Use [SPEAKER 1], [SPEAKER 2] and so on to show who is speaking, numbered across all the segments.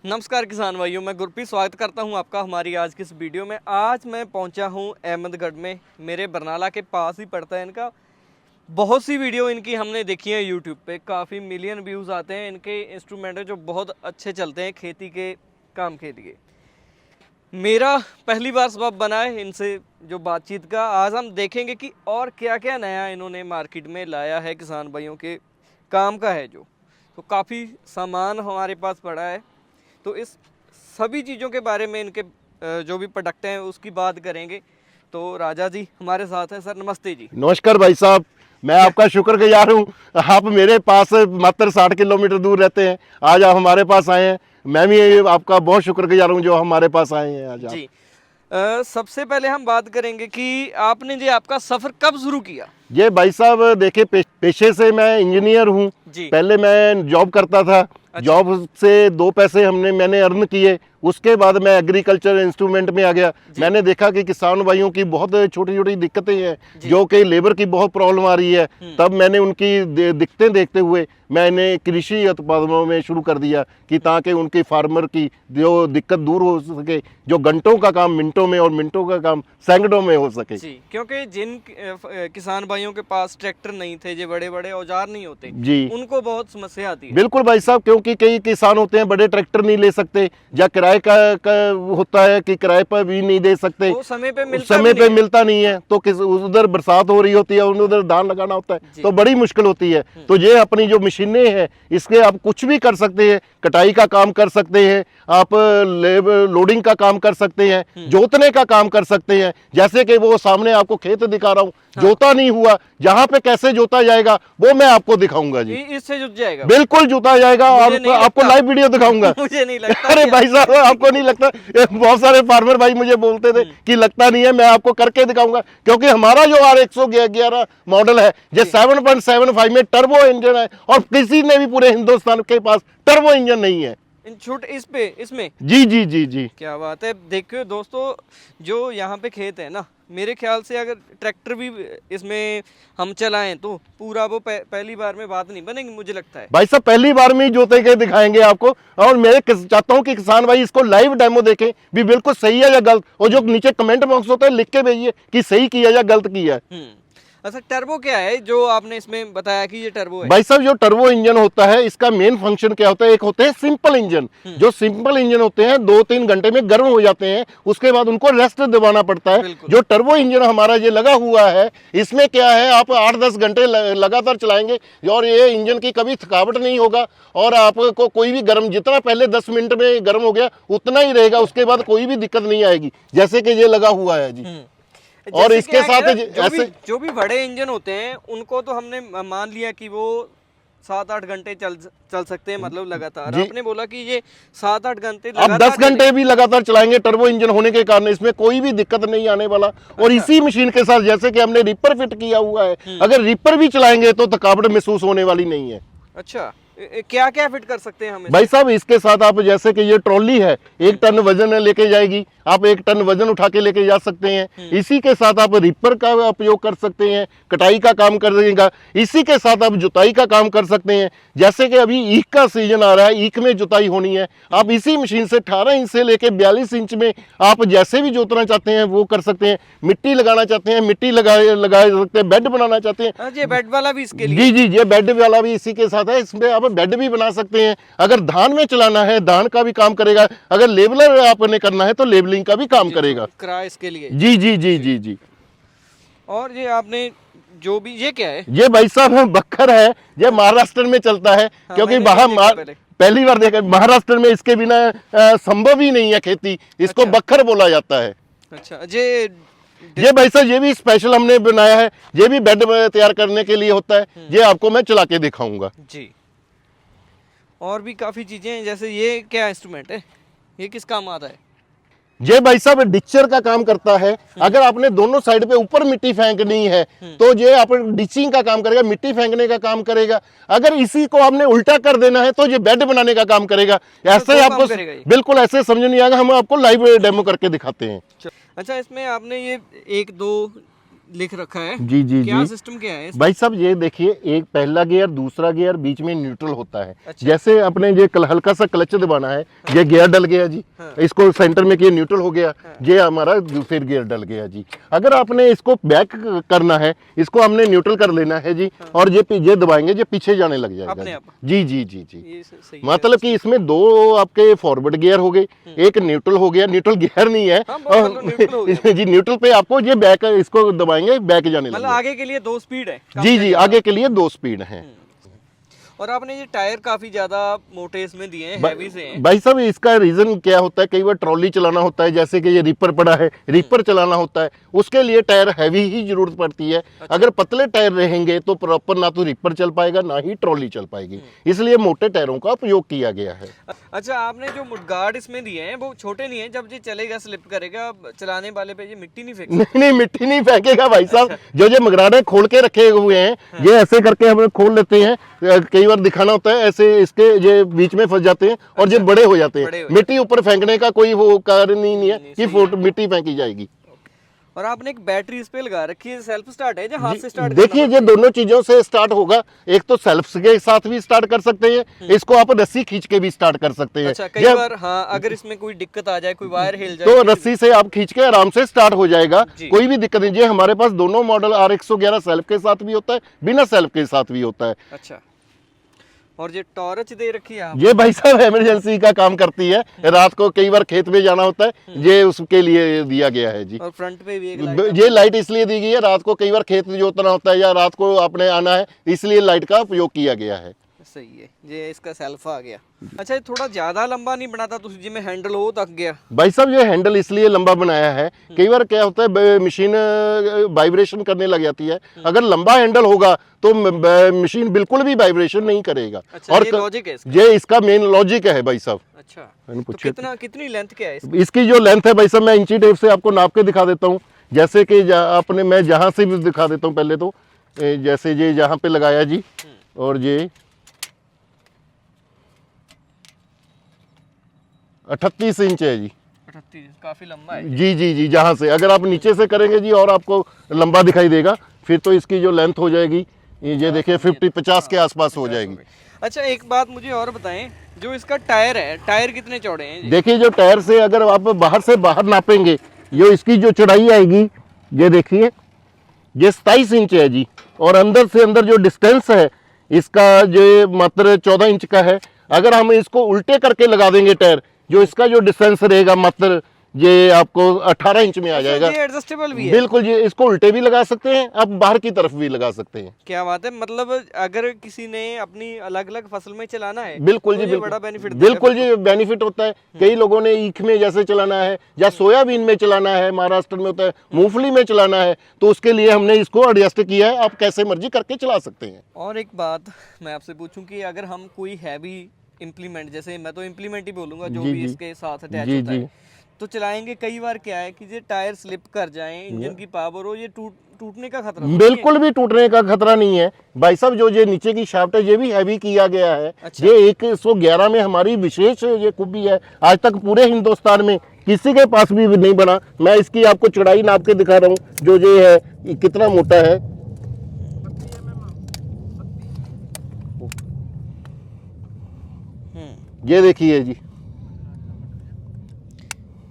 [SPEAKER 1] नमस्कार किसान भाइयों, मैं गुरप्रीत स्वागत करता हूं आपका हमारी आज की इस वीडियो में। आज मैं पहुंचा हूं अहमदगढ़ में, मेरे बरनाला के पास ही पड़ता है इनका। बहुत सी वीडियो इनकी हमने देखी है यूट्यूब पे, काफ़ी मिलियन व्यूज़ आते हैं। इनके इंस्ट्रूमेंट है जो बहुत अच्छे चलते हैं खेती के काम के लिए। मेरा पहली बार सबब बना है इनसे जो बातचीत का। आज हम देखेंगे कि और क्या क्या नया इन्होंने मार्केट में लाया है किसान भाइयों के काम का है जो। तो काफ़ी सामान हमारे पास पड़ा है, तो इस सभी चीज़ों के बारे में, इनके जो भी प्रोडक्ट हैं उसकी बात करेंगे। तो राजा जी हमारे साथ हैं। सर नमस्ते जी।
[SPEAKER 2] नमस्कार भाई साहब, मैं आपका शुक्रगुजार हूँ। आप मेरे पास मात्र 60 किलोमीटर दूर रहते हैं, आज आप हमारे पास आए हैं। मैं भी आपका बहुत शुक्रगुजार हूँ जो हमारे पास आए हैं आज आप।
[SPEAKER 1] जी सबसे पहले हम बात करेंगे कि आपने जी आपका सफ़र कब शुरू किया।
[SPEAKER 2] ये भाई साहब देखिए, पेशे से मैं इंजीनियर हूँ। पहले मैं जॉब करता था।
[SPEAKER 1] अच्छा।
[SPEAKER 2] जॉब से 2 पैसे मैंने अर्न किए। उसके बाद मैं एग्रीकल्चर इंस्ट्रूमेंट में आ गया। मैंने देखा कि किसान भाइयों की बहुत छोटी छोटी दिक्कतें हैं, जो कि लेबर की बहुत प्रॉब्लम आ रही है। तब मैंने उनकी दिक्कतें देखते हुए मैंने कृषि उत्पादनों में शुरू कर दिया कि ताकि उनकी फार्मर की जो दिक्कत दूर हो सके, जो घंटों का काम मिनटों में और मिनटों का काम सैकड़ों में हो सके।
[SPEAKER 1] जी, क्योंकि जिन किसान भाइयों के पास ट्रैक्टर नहीं थे, जो बड़े बड़े औजार नहीं होते
[SPEAKER 2] जी,
[SPEAKER 1] उनको बहुत समस्या आती है।
[SPEAKER 2] बिल्कुल भाई साहब, क्योंकि कई किसान होते हैं बड़े ट्रैक्टर नहीं ले सकते, या किराए का होता है कि किराए पर भी नहीं दे सकते,
[SPEAKER 1] वो समय पे
[SPEAKER 2] मिलता नहीं है। तो उधर बरसात हो रही होती है, उधर धान लगाना होता है, तो बड़ी मुश्किल होती है। तो ये अपनी जो मशीनें हैं, इसके आप कुछ भी कर सकते हैं। कटाई का काम कर सकते हैं आप, लोडिंग का काम कर सकते हैं, जोतने का काम कर सकते हैं। जैसे कि वो सामने आपको खेत दिखा रहा हूँ, जोता नहीं हुआ, जहां पे कैसे जोता जाएगा वो मैं आपको दिखाऊंगा जी।
[SPEAKER 1] इससे जुट जाएगा,
[SPEAKER 2] बिल्कुल जोता जाएगा, और आपको लाइव वीडियो दिखाऊंगा।
[SPEAKER 1] मुझे नहीं लगता।
[SPEAKER 2] अरे भाई साहब, आपको नहीं लगता? बहुत सारे फार्मर भाई मुझे बोलते थे कि लगता नहीं है। मैं आपको करके दिखाऊंगा, क्योंकि हमारा जो R111 मॉडल है, ये 7.75 में टर्बो इंजन है, और किसी ने भी पूरे हिंदुस्तान के पास टर्बो इंजन नहीं है।
[SPEAKER 1] छूट इसमें
[SPEAKER 2] जी जी जी जी,
[SPEAKER 1] क्या बात है। देखिए दोस्तों, जो यहाँ पे खेत है ना, मेरे ख्याल से अगर ट्रैक्टर भी इसमें हम चलाएं तो पूरा वो पहली बार में बात नहीं बनेगी, मुझे लगता है।
[SPEAKER 2] भाई साहब पहली बार में ही जोते के दिखाएंगे आपको, और मैं चाहता हूं कि किसान भाई इसको लाइव डेमो देखें भी बिल्कुल सही है या गलत, और जो नीचे कमेंट बॉक्स होता है लिख के भेजिए कि सही किया या गलत किया है।
[SPEAKER 1] अच्छा, टर्बो क्या है जो आपने इसमें बताया कि ये टर्बो है?
[SPEAKER 2] भाई साहब, जो टर्बो इंजन होता है, इसका मेन फंक्शन क्या होता है? एक होते हैं सिंपल इंजन। जो सिंपल इंजन होते हैं 2-3 घंटे में गर्म हो जाते हैं, उसके बाद उनको रेस्ट दिलाना पड़ता है। जो टर्बो इंजन हमारा ये लगा हुआ है, इसमें क्या है, आप 8-10 घंटे लगातार चलाएंगे और ये इंजन की कभी थकावट नहीं होगा, और आपको कोई भी गर्म, जितना पहले 10 मिनट में गर्म हो गया उतना ही रहेगा, उसके बाद कोई भी दिक्कत नहीं आएगी, जैसे कि ये लगा हुआ है जी। और इसके साथ ऐसे
[SPEAKER 1] जो भी बड़े इंजन होते हैं उनको तो हमने मान लिया कि वो 7-8 घंटे चल सकते हैं, मतलब लगातार। आपने बोला कि ये 7-8 घंटे,
[SPEAKER 2] आप 10 घंटे भी लगातार चलाएंगे टर्बो इंजन होने के कारण, इसमें कोई भी दिक्कत नहीं आने वाला। और इसी मशीन के साथ जैसे कि हमने रिपर फिट किया हुआ है, अगर रिपर भी चलाएंगे तो थकावट महसूस होने वाली नहीं है।
[SPEAKER 1] अच्छा, क्या क्या फिट कर सकते हैं हम
[SPEAKER 2] भाई साहब? इसके साथ आप, जैसे कि ये ट्रॉली है, 1 टन वजन लेके जाएगी, आप 1 टन वजन उठा के लेके जा सकते हैं। इसी के साथ आप रिपर का उपयोग कर सकते हैं, कटाई का काम कर देगा। इसी के साथ आप जुताई का काम कर सकते हैं। जैसे कि अभी ईख का सीजन आ रहा है, ईख में जुताई होनी है, आप इसी मशीन से 18 इंच से लेके 42 इंच में आप जैसे भी जोतना चाहते हैं वो कर सकते हैं। मिट्टी लगाना चाहते हैं मिट्टी लगा सकते हैं। बेड बनाना चाहते हैं,
[SPEAKER 1] ये बेड वाला भी इसके लिए?
[SPEAKER 2] जी जी, ये बेड वाला भी इसी के साथ है। इसमें आप बेड भी बना सकते हैं। अगर धान में चलाना है, धान का भी काम करेगा। अगर लेबलर आपने करना है तो लेबलिंग का भी काम करेगा।
[SPEAKER 1] इसके लिए
[SPEAKER 2] जी जी जी जी जी।
[SPEAKER 1] और ये आपने जो भी, ये क्या है?
[SPEAKER 2] ये भाई साहब बक्खर है, ये महाराष्ट्र में चलता है। क्योंकि बाहर पहली बार देखा, महाराष्ट्र में इसके बिना संभव ही नहीं है खेती। इसको बक्खर बोला जाता है।
[SPEAKER 1] अच्छा,
[SPEAKER 2] ये भाई साहब ये भी स्पेशल हमने बनाया है। ये भी बेड तैयार करने के लिए होता है। ये आपको मैं चला के दिखाऊंगा
[SPEAKER 1] जी। और भी काफी चीजें हैं, जैसे ये क्या इंस्ट्रूमेंट है, ये किस काम आता है?
[SPEAKER 2] ये भाई साहब डिचर का काम करता है। अगर आपने दोनों साइड पे ऊपर मिट्टी फेंकनी है तो ये आप डिचिंग का काम करेगा, मिट्टी फेंकने का काम करेगा। अगर इसी को आपने उल्टा कर देना है तो ये बेड बनाने का काम करेगा। ऐसे आपको बिल्कुल ऐसे समझ नहीं आएगा, हम आपको लाइव डेमो करके दिखाते हैं।
[SPEAKER 1] अच्छा, इसमें आपने ये 1-2 लिख रखा है।
[SPEAKER 2] जी जी
[SPEAKER 1] क्या
[SPEAKER 2] जी
[SPEAKER 1] सिस्टम क्या है?
[SPEAKER 2] भाई साहब ये देखिए, एक पहला गियर, दूसरा गियर, बीच में न्यूट्रल होता है।
[SPEAKER 1] अच्छा।
[SPEAKER 2] जैसे अपने ये हल्का सा क्लच दबाना है, ये गियर डल गया जी।
[SPEAKER 1] हाँ।
[SPEAKER 2] इसको सेंटर में किया, न्यूट्रल हो गया।
[SPEAKER 1] हाँ।
[SPEAKER 2] ये हमारा फिर गियर डल गया जी। अगर आपने इसको बैक करना है, इसको हमने न्यूट्रल कर लेना है जी।
[SPEAKER 1] हाँ।
[SPEAKER 2] और ये दबाएंगे, ये पीछे जाने लग जाएगा
[SPEAKER 1] अपने
[SPEAKER 2] जी।
[SPEAKER 1] आप?
[SPEAKER 2] जी जी जी जी।
[SPEAKER 1] ये सही है।
[SPEAKER 2] मतलब कि इसमें दो आपके फॉरवर्ड गियर हो गए, एक न्यूट्रल हो गया। न्यूट्रल गियर नहीं है।
[SPEAKER 1] हाँ, मतलब न्यूट्रल हो गया।
[SPEAKER 2] जी, न्यूट्रल पे आपको ये बैक, इसको दबाएंगे, बैक जाने
[SPEAKER 1] मतलब
[SPEAKER 2] लगेगा।
[SPEAKER 1] आगे के लिए 2 स्पीड है?
[SPEAKER 2] जी जी, आगे के लिए 2 स्पीड है।
[SPEAKER 1] और आपने ये टायर काफी ज्यादा मोटे इसमें दिए हैं, हैवी से हैं।
[SPEAKER 2] भाई साहब इसका रीजन क्या होता है, कई बार ट्रॉली चलाना होता है, जैसे कि ये रिपर पड़ा है, रिपर चलाना होता है, उसके लिए टायर हैवी ही जरूरत पड़ती है। अगर पतले टायर रहेंगे तो प्रॉपर ना तो रिपर चल पाएगा, ना ही ट्रॉली चल पाएगी। इसलिए मोटे टायरों का उपयोग किया गया है।
[SPEAKER 1] अच्छा, आपने जो मुडगार्ड इसमें दिए हैं वो छोटे नहीं है, जब ये चलेगा, स्लिप करेगा, चलाने वाले पे ये मिट्टी नहीं फेंकेगा?
[SPEAKER 2] नहीं नहीं, मिट्टी नहीं फेंकेगा भाई साहब। जो ये मगराड़े खोल के रखे हुए हैं, ये ऐसे करके हम खोल लेते हैं। कई बार दिखाना होता है, ऐसे इसके ये बीच में फंस जाते हैं और ये बड़े हो जाते हैं। मिट्टी ऊपर फेंकने का कोई वो कारण नहीं है कि मिट्टी फेंकी जाएगी।
[SPEAKER 1] और आपने एक बैटरी इस पे लगा रखी है, सेल्फ स्टार्ट है, जो हाथ से स्टार्ट?
[SPEAKER 2] देखिए, ये दोनों चीजों से स्टार्ट होगा। एक तो सेल्फ के साथ भी स्टार्ट कर सकते हैं, इसको आप रस्सी खींच के भी स्टार्ट कर सकते हैं।
[SPEAKER 1] अच्छा, कई बार हाँ, अगर इसमें कोई दिक्कत आ जाए, कोई वायर हिल जाए
[SPEAKER 2] तो रस्सी से आप खींच के आराम से स्टार्ट हो जाएगा, कोई भी दिक्कत नहीं। हमारे पास दोनों मॉडल R111 सेल्फ के साथ भी होता है, बिना सेल्फ के साथ भी होता है।
[SPEAKER 1] अच्छा, और ये टॉर्च दे रखी है
[SPEAKER 2] ये भाई साहब इमरजेंसी का काम करती है। रात को कई बार खेत में जाना होता है, ये उसके लिए दिया गया है जी।
[SPEAKER 1] और फ्रंट पे भी एक
[SPEAKER 2] ये लाइट इसलिए दी गई है, रात को कई बार खेत जोतना होता है या रात को आपने आना है, इसलिए लाइट का उपयोग किया गया है।
[SPEAKER 1] सही है, ये इसका सेल्फ आ गया। अच्छा, ये थोड़ा ज्यादा लंबा नहीं बनाता तो जिसमें हैंडल हो तक गया?
[SPEAKER 2] भाई साहब ये हैंडल इसलिए लंबा बनाया है, कई बार क्या होता है मशीन वाइब्रेशन करने लग जाती है। अगर लंबा हैंडल होगा तो मशीन बिल्कुल भी वाइब्रेशन नहीं करेगा।
[SPEAKER 1] अच्छा,
[SPEAKER 2] और
[SPEAKER 1] ये लॉजिक है इसका?
[SPEAKER 2] ये इसका मेन लॉजिक है भाई साहब।
[SPEAKER 1] अच्छा,
[SPEAKER 2] तो
[SPEAKER 1] कितनी लेंथ क्या है
[SPEAKER 2] इसकी जो लेंथ है भाई साहब, मैं इंची टेप से आपको नाप के दिखा देता हूँ। जैसे कि आपने, मैं जहाँ से भी दिखा देता हूँ पहले तो, जैसे ये जहाँ पे लगाया जी, और ये 38 इंच है जी।
[SPEAKER 1] 38, काफी लंबा है।
[SPEAKER 2] जी जी जी, जहाँ से अगर आप नीचे से करेंगे जी और आपको लंबा दिखाई देगा, फिर तो इसकी जो लेंथ हो जाएगी, ये देखिए 50 के आसपास हो जाएगी।
[SPEAKER 1] अच्छा, एक बात मुझे और बताएं, जो इसका टायर है, टायर कितने चौड़े हैं?
[SPEAKER 2] देखिए, जो टायर से अगर आप बाहर से बाहर नापेंगे, जो इसकी जो चौड़ाई आएगी, ये देखिए, ये 27 इंच है जी। और अंदर से अंदर जो डिस्टेंस है इसका, जो मात्र 14 इंच का है। अगर हम इसको उल्टे करके लगा देंगे टायर, जो इसका जो डिस्टेंस रहेगा मात्र ये आपको 18 इंच में आ जाएगा।
[SPEAKER 1] ये एडजस्टेबल भी है?
[SPEAKER 2] बिल्कुल जी, इसको उल्टे भी लगा सकते हैं, आप बाहर की तरफ भी लगा सकते हैं।
[SPEAKER 1] क्या बात है, मतलब अगर किसी ने अपनी अलग अलग फसल में चलाना है,
[SPEAKER 2] बिल्कुल
[SPEAKER 1] तो
[SPEAKER 2] जी,
[SPEAKER 1] ये बड़ा बेनिफिट
[SPEAKER 2] बिल्कुल जी बेनिफिट होता है। कई लोगों ने ईख में जैसे चलाना है, या सोयाबीन में चलाना है, महाराष्ट्र में होता है, मूंगफली में चलाना है, तो उसके लिए हमने इसको एडजस्ट किया है। आप कैसे मर्जी करके चला सकते हैं।
[SPEAKER 1] और एक बात मैं आपसे पूछूं कि अगर हम कोई हैवी इम्प्लीमेंट, जैसे मैं तो इम्प्लीमेंट ही बोलूंगा, जो भी इसके साथ अटैच होता है, तो चलाएंगे, कई बार क्या है कि ये टायर स्लिप कर जाएं, इंजन की पावर हो, ये टूटने का खतरा
[SPEAKER 2] बिल्कुल भी टूटने का खतरा नहीं है भाई साहब। जो ये नीचे की शाफ्ट है, ये भी हैवी किया गया है।
[SPEAKER 1] अच्छा।
[SPEAKER 2] ये 111 में हमारी विशेष ये खूबी है, आज तक पूरे हिंदुस्तान में किसी के पास भी नहीं बना। मैं इसकी आपको चौड़ाई नाप के दिखा रहा हूँ, जो ये है ये कितना मोटा है। ये देखिए जी,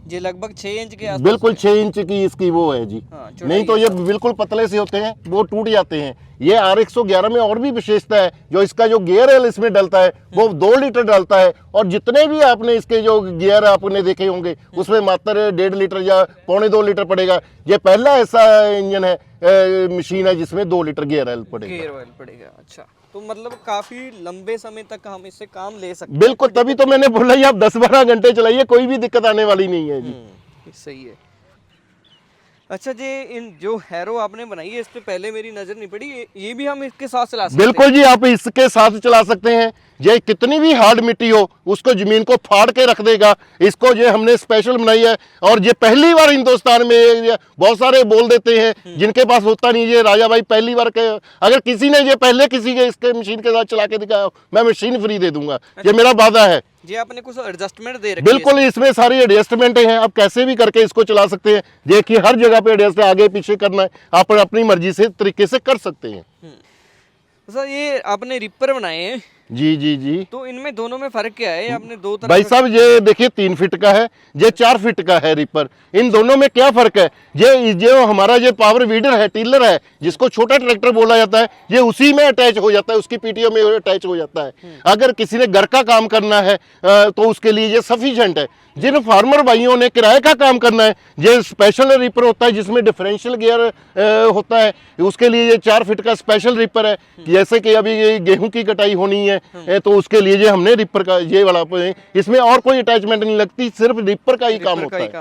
[SPEAKER 1] ये लगभग 6 इंच के आसपास।
[SPEAKER 2] बिल्कुल 6 इंच की इसकी वो है जी।
[SPEAKER 1] हाँ,
[SPEAKER 2] नहीं तो ये बिल्कुल पतले से होते हैं, वो टूट जाते हैं। ये R111 में और भी विशेषता है, जो इसका जो गियर है इसमें डलता है, वो 2 लीटर डलता है। और जितने भी आपने इसके जो गियर आपने देखे होंगे, उसमें मात्र 1.5 लीटर या 1.25 लीटर पड़ेगा। ये पहला ऐसा इंजन है, मशीन है, जिसमें 2 लीटर गियर ऑयल
[SPEAKER 1] पड़ेगा। अच्छा, तो मतलब काफी लंबे समय तक हम इससे काम ले सकते हैं।
[SPEAKER 2] बिल्कुल, तभी तो मैंने बोला ये आप 10-12 घंटे चलाइए, कोई भी दिक्कत आने वाली नहीं है जी।
[SPEAKER 1] सही है। अच्छा जी, इन जो हैरो आपने बनाई है, इस पे पहले मेरी नजर नहीं पड़ी, ये भी हम इसके साथ चला सकते हैं?
[SPEAKER 2] बिल्कुल जी, आप इसके साथ चला सकते हैं। ये कितनी भी हार्ड मिट्टी हो, उसको जमीन को फाड़ के रख देगा। इसको ये हमने स्पेशल बनाई है, और ये पहली बार हिंदुस्तान में, बहुत सारे बोल देते हैं जिनके पास होता नहीं, ये राजा भाई पहली बार के, अगर किसी ने ये पहले किसी के इसके मशीन के साथ चला के दिखाया, मैं मशीन फ्री दे दूंगा। ये मेरा वादा है।
[SPEAKER 1] जी आपने कुछ एडजस्टमेंट दे रखी
[SPEAKER 2] बिल्कुल, इसमें सारी एडजस्टमेंट हैं, आप कैसे भी करके इसको चला सकते हैं। देखिए हर जगह पे एडजस्ट, आगे पीछे करना है आप अपनी मर्जी से तरीके से कर सकते हैं।
[SPEAKER 1] सर ये आपने रिपर बनाए हैं,
[SPEAKER 2] जी जी जी।
[SPEAKER 1] तो इनमें दोनों में फर्क क्या है? आपने दो तरह
[SPEAKER 2] भाई साहब ये देखिए 3 फीट का है, ये 4 फीट का है रिपर। इन दोनों में क्या फर्क है? ये जो हमारा जो पावर वीडर है, टिलर है, जिसको छोटा ट्रैक्टर बोला जाता है, ये उसी में अटैच हो जाता है, उसकी पीटीओ में अटैच हो जाता है। अगर किसी ने घर का काम करना है तो उसके लिए ये सफिशिएंट है। जिन फार्मर भाइयों ने किराए का काम करना है, ये स्पेशल रिपर होता है जिसमें डिफरेंशियल गियर होता है, उसके लिए ये 4 फीट का स्पेशल रिपर है। जैसे कि अभी ये गेहूं की कटाई होनी है तो उसके लिए ये हमने रिपर का ये वाला, इसमें और कोई अटैचमेंट नहीं लगती, सिर्फ रिपर का ही काम होता है।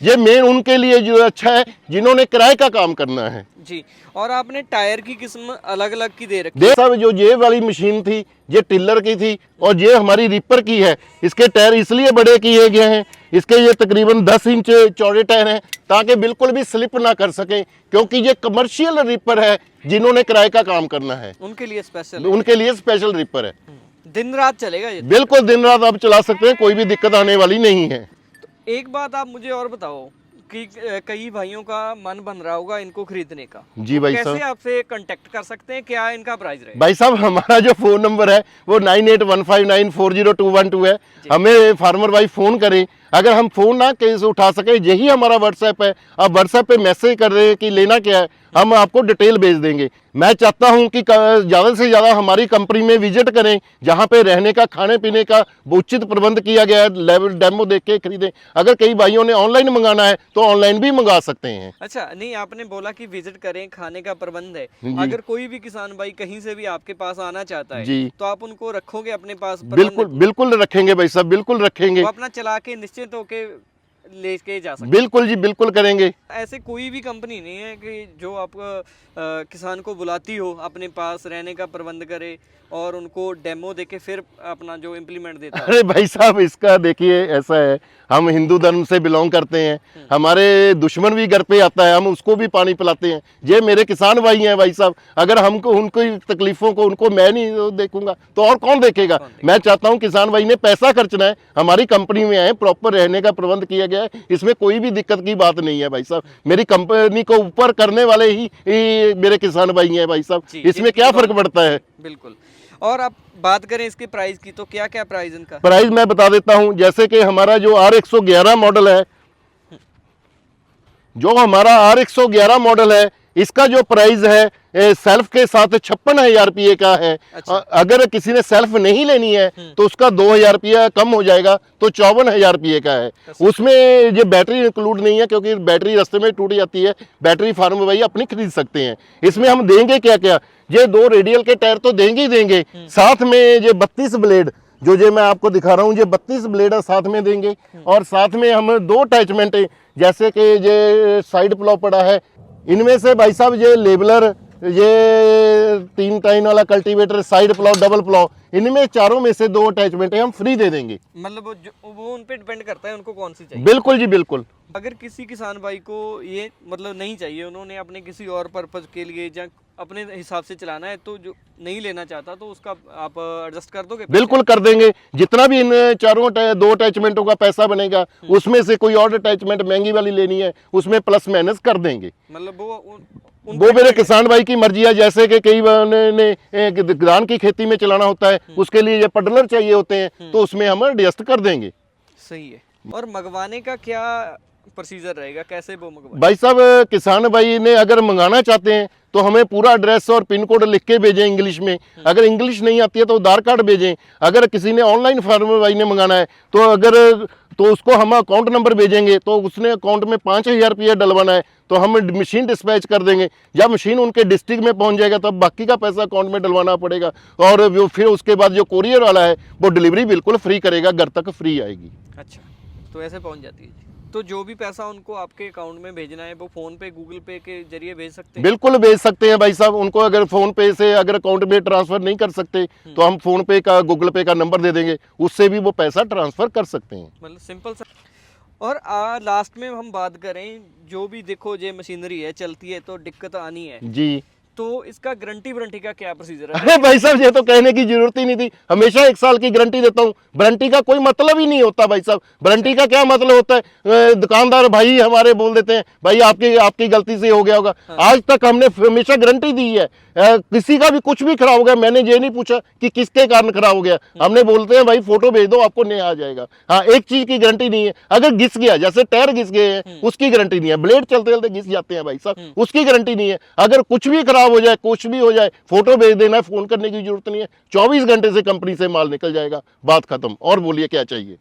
[SPEAKER 2] ये मेन उनके लिए जो अच्छा है जिन्होंने किराए का काम करना है
[SPEAKER 1] जी। और आपने टायर की किस्म अलग अलग की दे रखी है।
[SPEAKER 2] साहब जो ये वाली मशीन थी ये टिलर की थी और ये हमारी रिपर की है। इसके टायर इसलिए बड़े किए गए हैं, इसके ये तकरीबन 10 इंच चौड़े टायर हैं ताकि बिल्कुल भी स्लिप ना कर सके, क्योंकि ये कमर्शियल रिपर है, जिन्होंने किराए का काम करना है
[SPEAKER 1] उनके लिए
[SPEAKER 2] स्पेशल रिपर है।
[SPEAKER 1] दिन रात चलेगा ये?
[SPEAKER 2] बिल्कुल दिन रात आप चला सकते हैं, कोई भी दिक्कत आने वाली नहीं है।
[SPEAKER 1] तो एक बात आप मुझे और बताओ कि कई भाइयों का मन बन रहा होगा इनको खरीदने का,
[SPEAKER 2] जी भाई साहब,
[SPEAKER 1] कैसे आपसे कांटेक्ट कर सकते हैं? क्या इनका प्राइस रहेगा?
[SPEAKER 2] भाई साहब हमारा जो फोन नंबर है वो 9815940212 है। हमें फार्मर भाई फोन करें, अगर हम फोन ना कैसे उठा सके, यही हमारा व्हाट्सएप है, आप व्हाट्सएप पे मैसेज कर रहे हैं कि लेना क्या है, हम आपको डिटेल भेज देंगे। मैं चाहता हूं कि ज़्यादा से ज़्यादा हमारी कंपनी में विजिट करें, जहां पे रहने का खाने पीने का उचित प्रबंध किया गया है, लेवल डेमो देख के खरीदें। अगर कई भाइयों ने ऑनलाइन मंगाना है तो ऑनलाइन भी मंगा सकते हैं।
[SPEAKER 1] अच्छा, नहीं आपने बोला कि विजिट करें, खाने का प्रबंध है। अगर कोई भी किसान भाई कहीं से भी आपके पास आना चाहता है
[SPEAKER 2] जी,
[SPEAKER 1] तो आप उनको रखोगे अपने पास?
[SPEAKER 2] बिल्कुल बिल्कुल रखेंगे भाई साहब, बिल्कुल रखेंगे।
[SPEAKER 1] वो अपना चला के निश्चित होके लेके जा सकते?
[SPEAKER 2] बिल्कुल जी, बिल्कुल करेंगे।
[SPEAKER 1] ऐसे कोई भी कंपनी नहीं है कि जो आपका किसान को बुलाती हो, अपने पास रहने का प्रबंध करे और उनको डेमो देके फिर अपना जो इम्प्लीमेंट देता है?
[SPEAKER 2] अरे भाई साहब इसका देखिए ऐसा है, हम हिंदू धर्म से बिलोंग करते हैं, हमारे दुश्मन भी घर पे आता है, हम उसको भी पानी पिलाते हैं। ये मेरे किसान भाई हैं भाई साहब, अगर हमको उनको तकलीफों को उनको मैं नहीं देखूंगा तो और कौन देखेगा? मैं चाहता हूं किसान भाई ने पैसा खर्चना है, हमारी कंपनी में आए, प्रॉपर रहने का प्रबंध किया गया है, इसमें कोई भी दिक्कत की बात नहीं है भाई साहब। मेरी कंपनी को ऊपर करने वाले ही मेरे किसान भाई हैं भाई साहब, इसमें क्या फर्क पड़ता है?
[SPEAKER 1] बिल्कुल। और आप बात करें इसके प्राइस की, तो क्या क्या प्राइस इनका?
[SPEAKER 2] प्राइस मैं बता देता हूं, जैसे कि हमारा जो R111 मॉडल है, जो हमारा R111 मॉडल है, इसका जो प्राइस है सेल्फ के साथ 56,000 रुपये का है।
[SPEAKER 1] अच्छा।
[SPEAKER 2] अगर किसी ने सेल्फ नहीं लेनी है तो उसका 2,000 रुपया कम हो जाएगा, तो 54,000 रुपये का है। उसमें ये बैटरी इंक्लूड नहीं है, क्योंकि बैटरी रास्ते में टूट जाती है, बैटरी फार्म भाई अपनी खरीद सकते हैं। इसमें हम देंगे क्या क्या, ये 2 रेडियल के टायर तो देंगे ही देंगे, साथ में ये 32 ब्लेड जो मैं आपको दिखा रहा हूँ, ये 32 ब्लेड साथ में देंगे, और साथ में हम 2 अटैचमेंट, जैसे कि ये साइड प्लॉ पड़ा है, इनमें से भाई साहब ये लेबलर, ये 3 टाइन वाला cultivator, side plough, double plough, इनमें चारों में से 2 अटैचमेंट हम फ्री दे देंगे।
[SPEAKER 1] मतलब वो उन पे डिपेंड करता है उनको कौन सी चाहिए?
[SPEAKER 2] बिल्कुल जी बिल्कुल।
[SPEAKER 1] अगर किसी किसान भाई को ये मतलब नहीं चाहिए, उन्होंने अपने किसी और पर्पज के लिए या अपने हिसाब से चलाना है, तो जो नहीं लेना चाहता तो उसका आप एडजस्ट कर दोगे?
[SPEAKER 2] बिल्कुल कर देंगे, जितना भी इन चारों 2 अटैचमेंटों का पैसा बनेगा, उसमें से कोई और अटैचमेंट महंगी वाली लेनी है उसमें प्लस माइनस कर देंगे।
[SPEAKER 1] मतलब
[SPEAKER 2] वो मेरे किसान भाई की मर्जी है। जैसे कि कई ने धान की खेती में चलाना होता है, उसके लिए ये पडलर चाहिए होते हैं, तो उसमें हम एडजस्ट कर देंगे।
[SPEAKER 1] सही है। और मंगवाने का क्या प्रोसीजर रहेगा, कैसे वो मंगवाएं?
[SPEAKER 2] भाई साहब किसान भाई ने अगर मंगाना चाहते हैं तो हमें पूरा एड्रेस और पिन कोड लिख के भेजें इंग्लिश में, अगर इंग्लिश नहीं आती है तो आधार कार्ड भेजें। अगर किसी ने ऑनलाइन फार्मर भाई ने मंगाना है तो उसको हम अकाउंट नंबर भेजेंगे, तो उसने अकाउंट में 5,000 रुपया डलवाना है, तो हम मशीन डिस्पैच कर देंगे। जब मशीन उनके डिस्ट्रिक्ट में पहुंच जाएगा तब बाकी का पैसा अकाउंट में डलवाना पड़ेगा, और फिर उसके बाद जो कोरियर वाला है वो डिलीवरी बिल्कुल फ्री करेगा, घर तक फ्री आएगी।
[SPEAKER 1] अच्छा, तो ऐसे पहुंच जाती है। तो जो भी पैसा उनको आपके अकाउंट में भेजना है वो फोन पे, गूगल पे के जरिए भेज सकते हैं?
[SPEAKER 2] बिल्कुल भेज सकते हैं भाई साहब। उनको अगर फोन पे से अगर अकाउंट में ट्रांसफर नहीं कर सकते तो हम फोन पे का, गूगल पे का नंबर दे देंगे, उससे भी वो पैसा ट्रांसफर कर सकते हैं।
[SPEAKER 1] मतलब सिंपल सा। और लास्ट में हम बात करें, जो भी देखो ये मशीनरी है चलती है तो दिक्कत आनी है
[SPEAKER 2] जी,
[SPEAKER 1] तो इसका गारंटी वारंटी का क्या प्रोसीजर है?
[SPEAKER 2] अरे भाई साहब, ये तो कहने की जरूरत ही नहीं थी। हमेशा 1 साल की गारंटी देता हूँ। वारंटी का कोई मतलब ही नहीं होता भाई साहब। वारंटी का क्या मतलब होता है? दुकानदार भाई हमारे बोल देते हैं भाई आपकी गलती से हो गया होगा। आज तक हमने हमेशा गारंटी दी है। किसी का भी कुछ भी खराब हो गया, मैंने ये नहीं पूछा कि किसके कारण खराब हो गया। हमने बोलते हैं भाई फोटो भेज दो, आपको नया आ जाएगा। हाँ, एक चीज की गारंटी नहीं है, अगर घिस गया, जैसे टायर घिस गए हैं, उसकी गारंटी नहीं है। ब्लेड चलते चलते घिस जाते हैं भाई साहब, उसकी गारंटी नहीं है। अगर कुछ भी खराब हो जाए, कुछ भी हो जाए, फोटो भेज देना है, फोन करने की जरूरत नहीं है। 24 घंटे से कंपनी से माल निकल जाएगा, बात खत्म। और बोलिए क्या चाहिए?